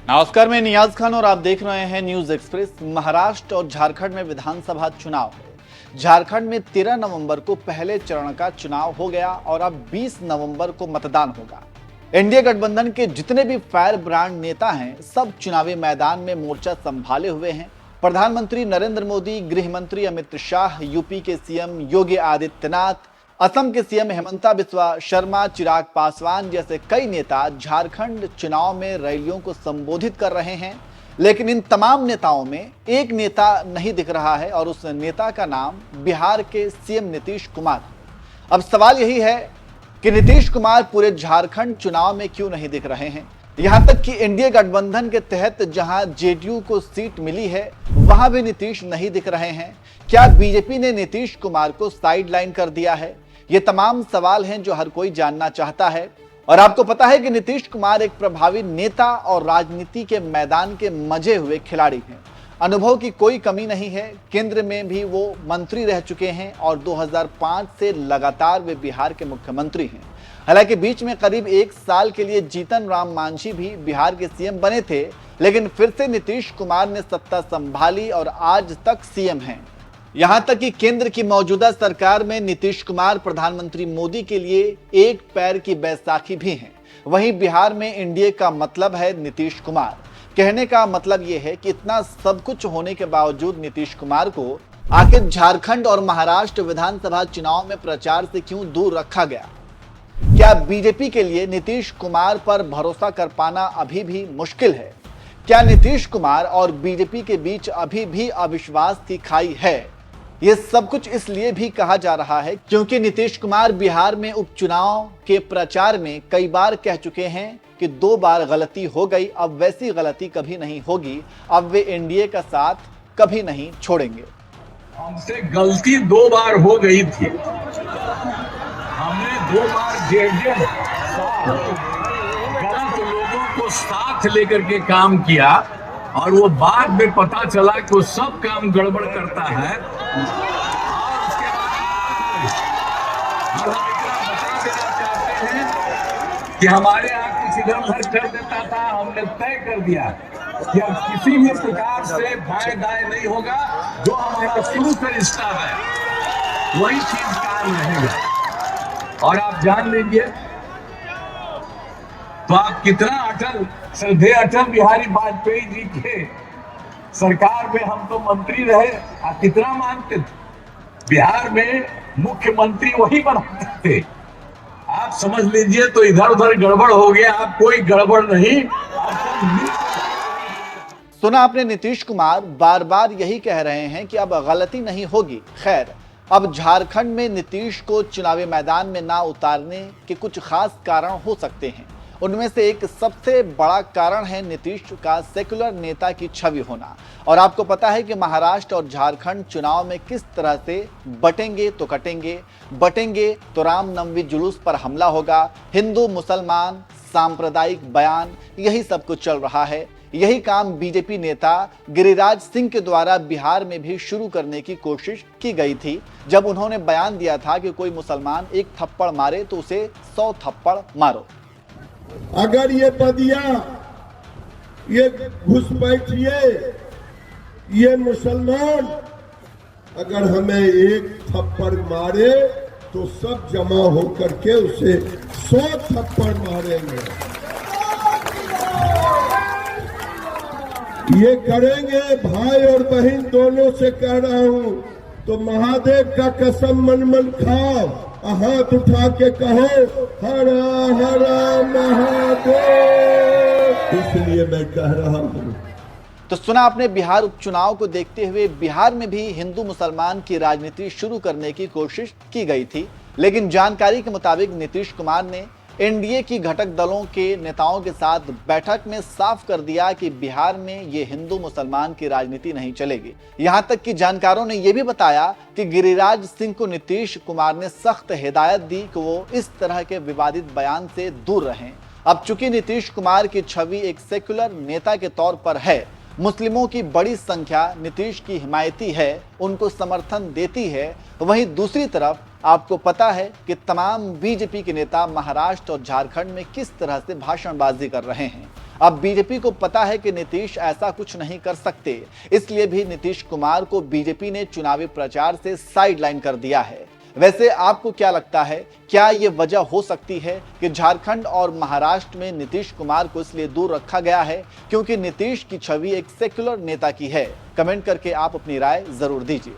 नमस्कार, मैं नियाज खान और आप देख रहे हैं न्यूज एक्सप्रेस। महाराष्ट्र और झारखंड में विधानसभा चुनाव है। झारखंड में 13 नवंबर को पहले चरण का चुनाव हो गया और अब 20 नवंबर को मतदान होगा। एनडीए गठबंधन के जितने भी फायर ब्रांड नेता हैं, सब चुनावी मैदान में मोर्चा संभाले हुए हैं। प्रधानमंत्री नरेंद्र मोदी, गृह मंत्री अमित शाह, यूपी के सीएम योगी आदित्यनाथ, असम के सीएम हेमंता बिस्वा शर्मा, चिराग पासवान जैसे कई नेता झारखंड चुनाव में रैलियों को संबोधित कर रहे हैं। लेकिन इन तमाम नेताओं में एक नेता नहीं दिख रहा है और उस नेता का नाम बिहार के सीएम नीतीश कुमार। अब सवाल यही है कि नीतीश कुमार पूरे झारखंड चुनाव में क्यों नहीं दिख रहे हैं। यहां तक कि एनडीए गठबंधन के तहत जहां जेडीयू को सीट मिली है, वहां भी नीतीश नहीं दिख रहे हैं। क्या बीजेपी ने नीतीश कुमार को साइडलाइन कर दिया है? ये तमाम सवाल हैं जो हर कोई जानना चाहता है। और आपको पता है कि नीतीश कुमार एक प्रभावी नेता और राजनीति के मैदान के मजे हुए खिलाड़ी हैं। अनुभव की कोई कमी नहीं है। केंद्र में भी वो मंत्री रह चुके हैं और 2005 से लगातार वे बिहार के मुख्यमंत्री हैं। हालांकि बीच में करीब 1 साल के लिए जीतन राम मांझी भी बिहार के सीएम बने थे, लेकिन फिर से नीतीश कुमार ने सत्ता संभाली और आज तक सीएम हैं। यहां तक कि केंद्र की मौजूदा सरकार में नीतीश कुमार प्रधानमंत्री मोदी के लिए एक पैर की बैसाखी भी हैं। वहीं बिहार में एनडीए का मतलब है नीतीश कुमार। कहने का मतलब यह है कि इतना सब कुछ होने के बावजूद नीतीश कुमार को आखिर झारखंड और महाराष्ट्र विधानसभा चुनाव में प्रचार से क्यों दूर रखा गया? क्या बीजेपी के लिए नीतीश कुमार पर भरोसा कर पाना अभी भी मुश्किल है? क्या नीतीश कुमार और बीजेपी के बीच अभी भी अविश्वास की खाई है? ये सब कुछ इसलिए भी कहा जा रहा है क्योंकि नीतीश कुमार बिहार में उपचुनाव के प्रचार में कई बार कह चुके हैं कि 2 बार गलती हो गई, अब वैसी गलती कभी नहीं होगी। अब वे एनडीए का साथ कभी नहीं छोड़ेंगे। हमसे गलती 2 बार हो गई थी। हमने 2 बार गलत लोगों को साथ लेकर के काम किया और वो बाद में पता चला कि वो सब काम गड़बड़ करता है। और उसके बाद हम इतना बता देना चाहते हैं कि हमारे यहाँ कुछ इधर उधर कर देता था। हमने तय कर दिया कि अब किसी भी प्रकार से बाएं दाएं नहीं होगा। जो हमारा शुरू से रिश्ता है वही चीज काम रहेगा। और आप जान लीजिए तो आप कितना अटल श्रद्धेय अटल बिहारी वाजपेयी जी के सरकार में हम तो मंत्री रहे, आप कितना मानते थे। बिहार में मुख्यमंत्री वही बनाते थे। आप समझ लीजिए तो इधर उधर गड़बड़ हो गया। आप कोई गड़बड़ नहीं। सुना आपने, नीतीश कुमार बार बार यही कह रहे हैं कि अब गलती नहीं होगी। खैर, अब झारखंड में नीतीश को चुनावी मैदान में ना उतारने के कुछ खास कारण हो सकते हैं। उनमें से एक सबसे बड़ा कारण है नीतीश का सेकुलर नेता की छवि होना। और आपको पता है कि महाराष्ट्र और झारखंड चुनाव में किस तरह से बटेंगे तो कटेंगे। बटेंगे तो रामनवमी जुलूस पर हमला होगा, हिंदू मुसलमान सांप्रदायिक बयान, यही सब कुछ चल रहा है। यही काम बीजेपी नेता गिरिराज सिंह के द्वारा बिहार में भी शुरू करने की कोशिश की गई थी, जब उन्होंने बयान दिया था कि कोई मुसलमान 1 थप्पड़ मारे तो उसे 100 थप्पड़ मारो। अगर ये बदिया, ये घुसपैठिए, ये मुसलमान अगर हमें 1 थप्पड़ मारे तो सब जमा होकर के उसे 100 थप्पड़ मारेंगे। ये करेंगे। भाई और बहन दोनों से कह रहा हूं, तो महादेव का कसम मन मन खाओ, हाथ उठा के कहो हर हर महादेव। इसलिए मैं कह रहा हूं। तो सुना आपने, बिहार उपचुनाव को देखते हुए बिहार में भी हिंदू मुसलमान की राजनीति शुरू करने की कोशिश की गई थी। लेकिन जानकारी के मुताबिक नीतीश कुमार ने एनडीए की घटक दलों के नेताओं के साथ बैठक में साफ कर दिया कि बिहार में ये हिंदू मुसलमान की राजनीति नहीं चलेगी। यहां तक कि जानकारों ने यह भी बताया कि गिरिराज सिंह को नीतीश कुमार ने सख्त हिदायत दी कि वो इस तरह के विवादित बयान से दूर रहें। अब चूंकि नीतीश कुमार की छवि एक सेक्युलर नेता के तौर पर है, मुस्लिमों की बड़ी संख्या नीतीश की हिमायती है, उनको समर्थन देती है, वहीं दूसरी तरफ आपको पता है कि तमाम बीजेपी के नेता महाराष्ट्र और झारखंड में किस तरह से भाषणबाजी कर रहे हैं। अब बीजेपी को पता है कि नीतीश ऐसा कुछ नहीं कर सकते, इसलिए भी नीतीश कुमार को बीजेपी ने चुनावी प्रचार से साइडलाइन कर दिया है। वैसे आपको क्या लगता है, क्या ये वजह हो सकती है कि झारखंड और महाराष्ट्र में नीतीश कुमार को इसलिए दूर रखा गया है क्योंकि नीतीश की छवि एक सेक्युलर नेता की है? कमेंट करके आप अपनी राय जरूर दीजिए।